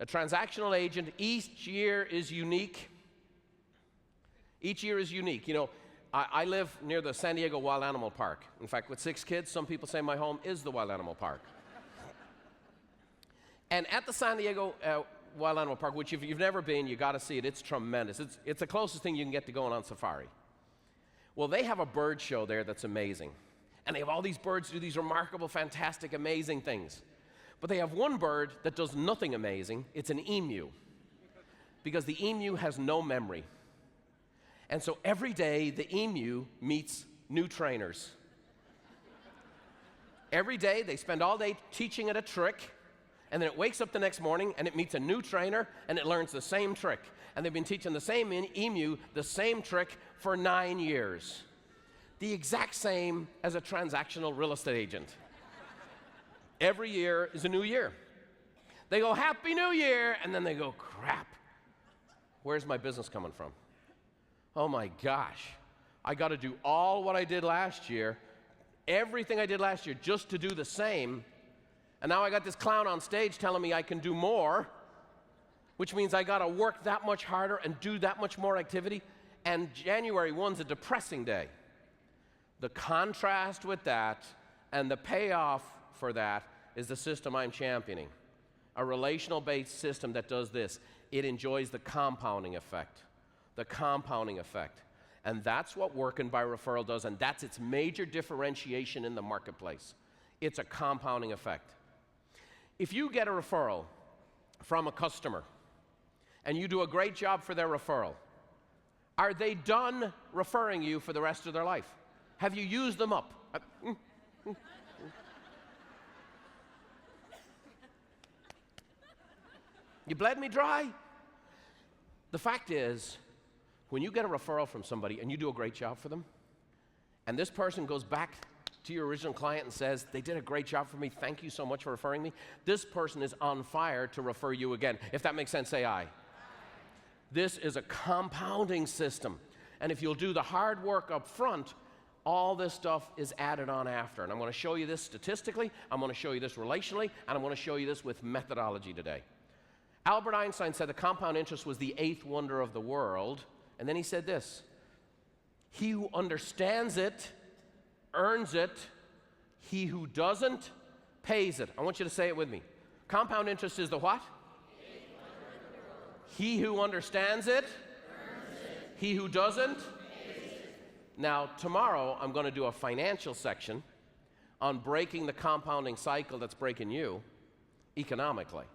A transactional agent, each year is unique. Each year is unique. You know, I live near the San Diego Wild Animal Park. In fact, with 6 kids, some people say my home is the Wild Animal Park. And at the San Diego Wild Animal Park, which if you've never been, you got to see it. It's tremendous. It's the closest thing you can get to going on safari. Well, they have a bird show there that's amazing. And they have all these birds do these remarkable, fantastic, amazing things. But they have one bird that does nothing amazing. It's an emu. Because the emu has no memory. And so every day, the emu meets new trainers. Every day, they spend all day teaching it a trick, and then it wakes up the next morning, and it meets a new trainer, and it learns the same trick. And they've been teaching the same emu the same trick for 9 years. The exact same as a transactional real estate agent. Every year is a new year. They go, Happy New Year, and then they go, crap, where's my business coming from? Oh my gosh, I got to do all what I did last year, everything I did last year just to do the same, and now I got this clown on stage telling me I can do more, which means I got to work that much harder and do that much more activity, and January 1's a depressing day. The contrast with that and the payoff for that is the system I'm championing, a relational-based system that does this. It enjoys the compounding effect. The compounding effect. And that's what working by referral does, and that's its major differentiation in the marketplace. It's a compounding effect. If you get a referral from a customer and you do a great job for their referral, are they done referring you for the rest of their life? Have you used them up? You bled me dry? The fact is, when you get a referral from somebody and you do a great job for them, and this person goes back to your original client and says, they did a great job for me, thank you so much for referring me, this person is on fire to refer you again. If that makes sense, say aye. This is a compounding system. And if you'll do the hard work up front, all this stuff is added on after. And I'm going to show you this statistically, I'm going to show you this relationally, and I'm going to show you this with methodology today. Albert Einstein said the compound interest was the 8th wonder of the world. And then he said this, he who understands it, earns it. He who doesn't, pays it. I want you to say it with me. Compound interest is the what? He who understands it, earns it. He who doesn't, pays it. Now, tomorrow, I'm going to do a financial section on breaking the compounding cycle that's breaking you economically.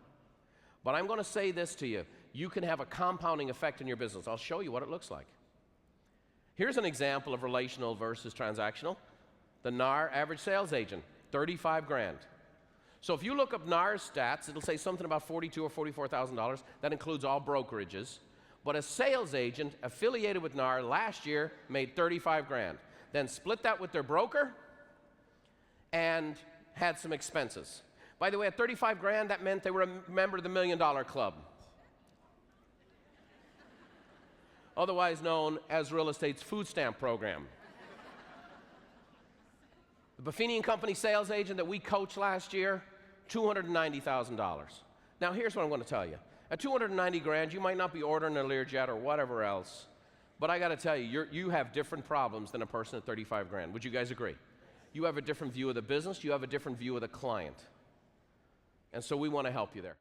But I'm going to say this to you. You can have a compounding effect in your business. I'll show you what it looks like. Here's an example of relational versus transactional. The NAR average sales agent, 35 grand. So if you look up NAR's stats, it'll say something about $42,000 or $44,000. That includes all brokerages. But a sales agent affiliated with NAR last year made 35 grand. Then split that with their broker and had some expenses. By the way, at 35 grand, that meant they were a member of the $1 Million Club. Otherwise known as real estate's food stamp program. The Buffini and Company sales agent that we coached last year, $290,000. Now here's what I'm going to tell you. At 290 grand, you might not be ordering a Learjet or whatever else, but I got to tell you, you have different problems than a person at 35 grand. Would you guys agree? You have a different view of the business, you have a different view of the client. And so we want to help you there.